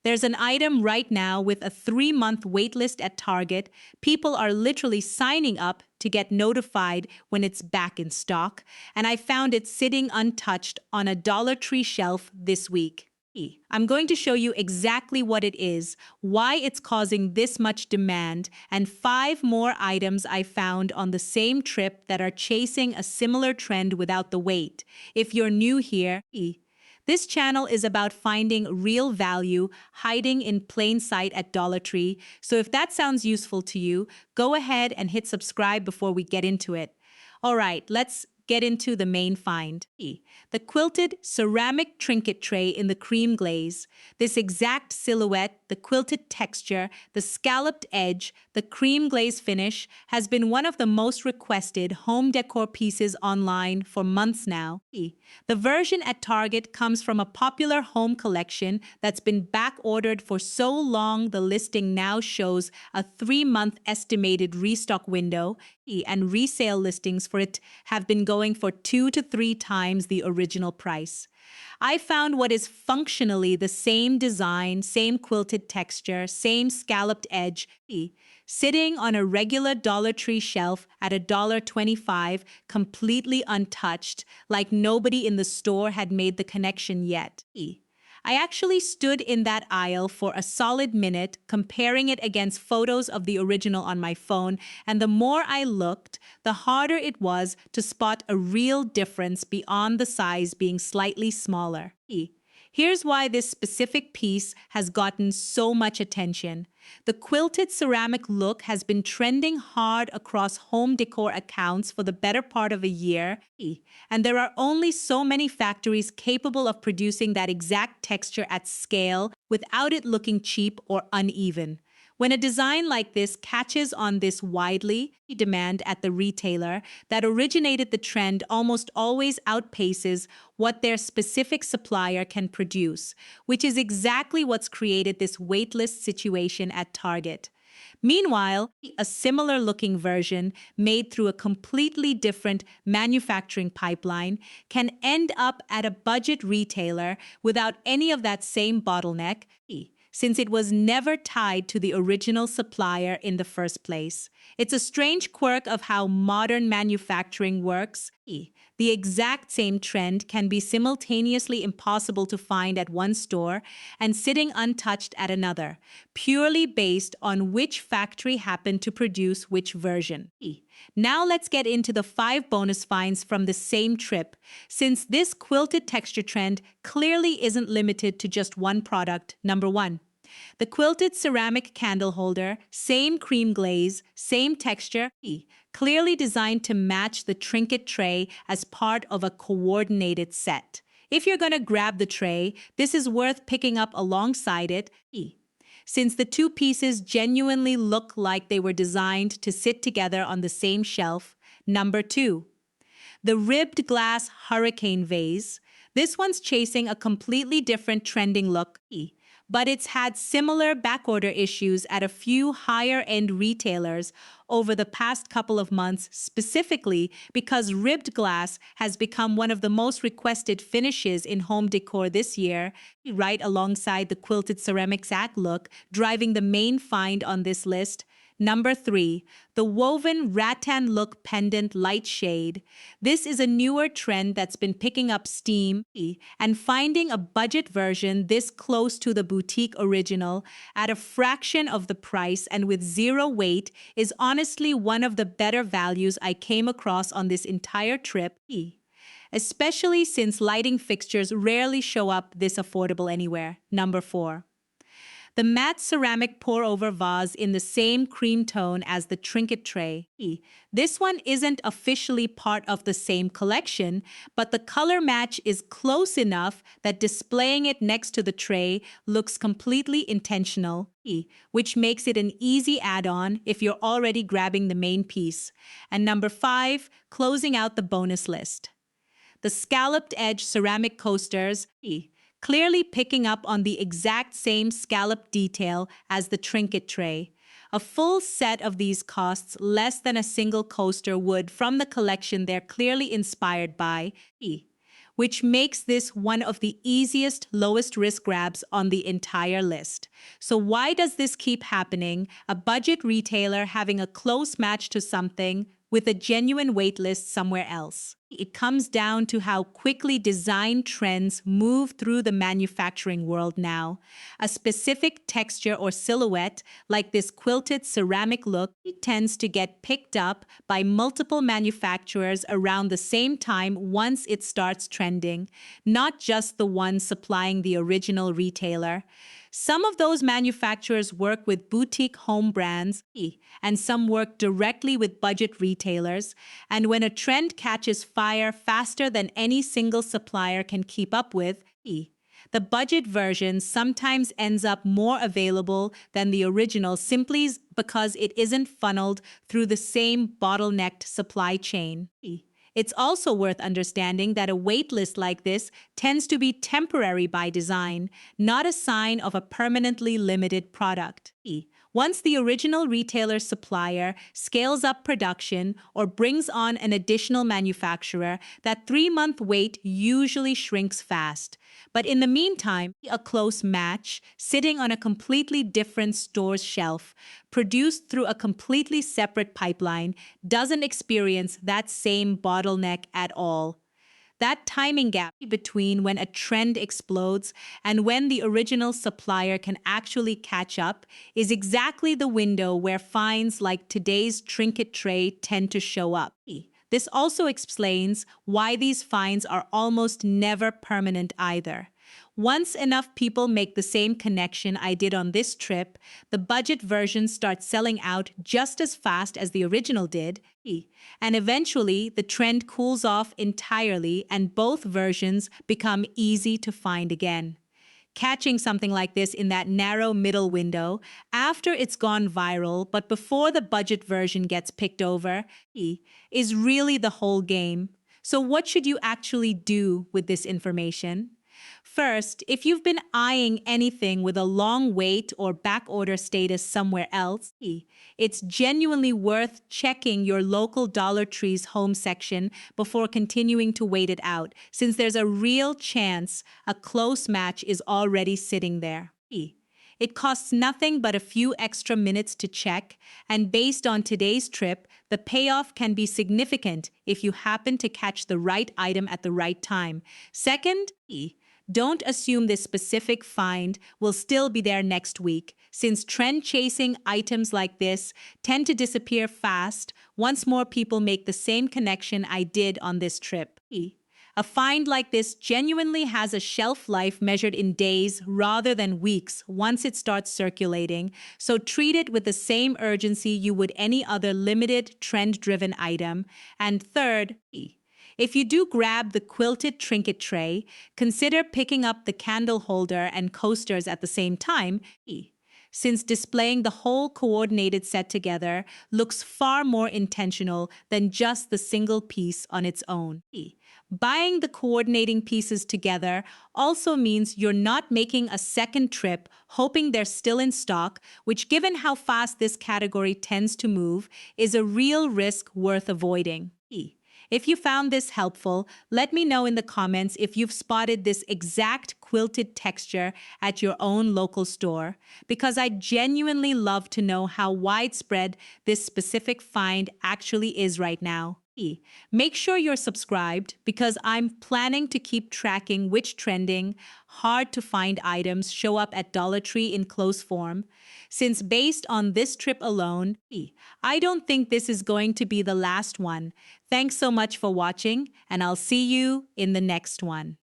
There's an item right now with a 3-month waitlist at Target. People are literally signing up to get notified when it's back in stock, and I found it sitting untouched on a Dollar Tree shelf this week. I'm going to show you exactly what it is, why it's causing this much demand, and 5 more items I found on the same trip that are chasing a similar trend without the wait. If you're new here, this channel is about finding real value hiding in plain sight at Dollar Tree, so if that sounds useful to you, go ahead and hit subscribe before we get into it. All right, let's get into the main find. The quilted ceramic trinket tray in the cream glaze. This exact silhouette, the quilted texture, the scalloped edge, the cream glaze finish has been one of the most requested home decor pieces online for months now. The version at Target comes from a popular home collection that's been back-ordered for so long the listing now shows a 3-month estimated restock window, and resale listings for it have been going for 2 to 3 times the original price. I found what is functionally the same design, same quilted texture, same scalloped edge, sitting on a regular Dollar Tree shelf at $1.25, completely untouched, like nobody in the store had made the connection yet. I actually stood in that aisle for a solid minute, comparing it against photos of the original on my phone, and the more I looked, the harder it was to spot a real difference beyond the size being slightly smaller. Here's why this specific piece has gotten so much attention. The quilted ceramic look has been trending hard across home decor accounts for the better part of a year, and there are only so many factories capable of producing that exact texture at scale without it looking cheap or uneven. When a design like this catches on this widely demand at the retailer that originated the trend almost always outpaces what their specific supplier can produce, which is exactly what's created this waitlist situation at Target. Meanwhile, a similar-looking version made through a completely different manufacturing pipeline can end up at a budget retailer without any of that same bottleneck, since it was never tied to the original supplier in the first place. It's a strange quirk of how modern manufacturing works. The exact same trend can be simultaneously impossible to find at one store and sitting untouched at another, purely based on which factory happened to produce which version. Now let's get into the 5 bonus finds from the same trip, since this quilted texture trend clearly isn't limited to just one product. Number 1. The quilted ceramic candle holder, same cream glaze, same texture, clearly designed to match the trinket tray as part of a coordinated set. If you're going to grab the tray, this is worth picking up alongside it, since the 2 pieces genuinely look like they were designed to sit together on the same shelf. Number 2. The ribbed glass hurricane vase. This one's chasing a completely different trending look, but it's had similar backorder issues at a few higher-end retailers over the past couple of months, specifically because ribbed glass has become one of the most requested finishes in home decor this year, right alongside the quilted ceramic sack look, driving the main find on this list. Number 3, the woven rattan look pendant light shade. This is a newer trend that's been picking up steam, and finding a budget version this close to the boutique original at a fraction of the price and with 0 weight is honestly one of the better values I came across on this entire trip, especially since lighting fixtures rarely show up this affordable anywhere. Number 4. The matte ceramic pour-over vase in the same cream tone as the trinket tray. This one isn't officially part of the same collection, but the color match is close enough that displaying it next to the tray looks completely intentional, which makes it an easy add-on if you're already grabbing the main piece. And number 5, closing out the bonus list. The scalloped edge ceramic coasters, clearly picking up on the exact same scallop detail as the trinket tray. A full set of these costs less than a single coaster would from the collection they're clearly inspired by, which makes this one of the easiest, lowest risk grabs on the entire list. So why does this keep happening? A budget retailer having a close match to something with a genuine waitlist somewhere else. It comes down to how quickly design trends move through the manufacturing world now. A specific texture or silhouette, like this quilted ceramic look, tends to get picked up by multiple manufacturers around the same time once it starts trending, not just the one supplying the original retailer. Some of those manufacturers work with boutique home brands, and some work directly with budget retailers. And when a trend catches fire faster than any single supplier can keep up with, the budget version sometimes ends up more available than the original simply because it isn't funneled through the same bottlenecked supply chain. It's also worth understanding that a waitlist like this tends to be temporary by design, not a sign of a permanently limited product. Once the original retailer supplier scales up production or brings on an additional manufacturer, that 3-month wait usually shrinks fast. But in the meantime, a close match, sitting on a completely different store's shelf, produced through a completely separate pipeline, doesn't experience that same bottleneck at all. That timing gap between when a trend explodes and when the original supplier can actually catch up is exactly the window where finds like today's trinket tray tend to show up. This also explains why these finds are almost never permanent either. Once enough people make the same connection I did on this trip, the budget version starts selling out just as fast as the original did, and eventually the trend cools off entirely and both versions become easy to find again. Catching something like this in that narrow middle window after it's gone viral but before the budget version gets picked over is really the whole game. So what should you actually do with this information? First, if you've been eyeing anything with a long wait or backorder status somewhere else, it's genuinely worth checking your local Dollar Tree's home section before continuing to wait it out, since there's a real chance a close match is already sitting there. It costs nothing but a few extra minutes to check, and based on today's trip, the payoff can be significant if you happen to catch the right item at the right time. Second, don't assume this specific find will still be there next week, since trend-chasing items like this tend to disappear fast once more people make the same connection I did on this trip. A find like this genuinely has a shelf life measured in days rather than weeks once it starts circulating, so treat it with the same urgency you would any other limited, trend-driven item. And third, if you do grab the quilted trinket tray, consider picking up the candle holder and coasters at the same time, since displaying the whole coordinated set together looks far more intentional than just the single piece on its own. Buying the coordinating pieces together also means you're not making a second trip hoping they're still in stock, which, given how fast this category tends to move, is a real risk worth avoiding. If you found this helpful, let me know in the comments if you've spotted this exact quilted texture at your own local store, because I genuinely love to know how widespread this specific find actually is right now. Make sure you're subscribed because I'm planning to keep tracking which trending, hard-to-find items show up at Dollar Tree in close form, since based on this trip alone, I don't think this is going to be the last one. Thanks so much for watching, and I'll see you in the next one.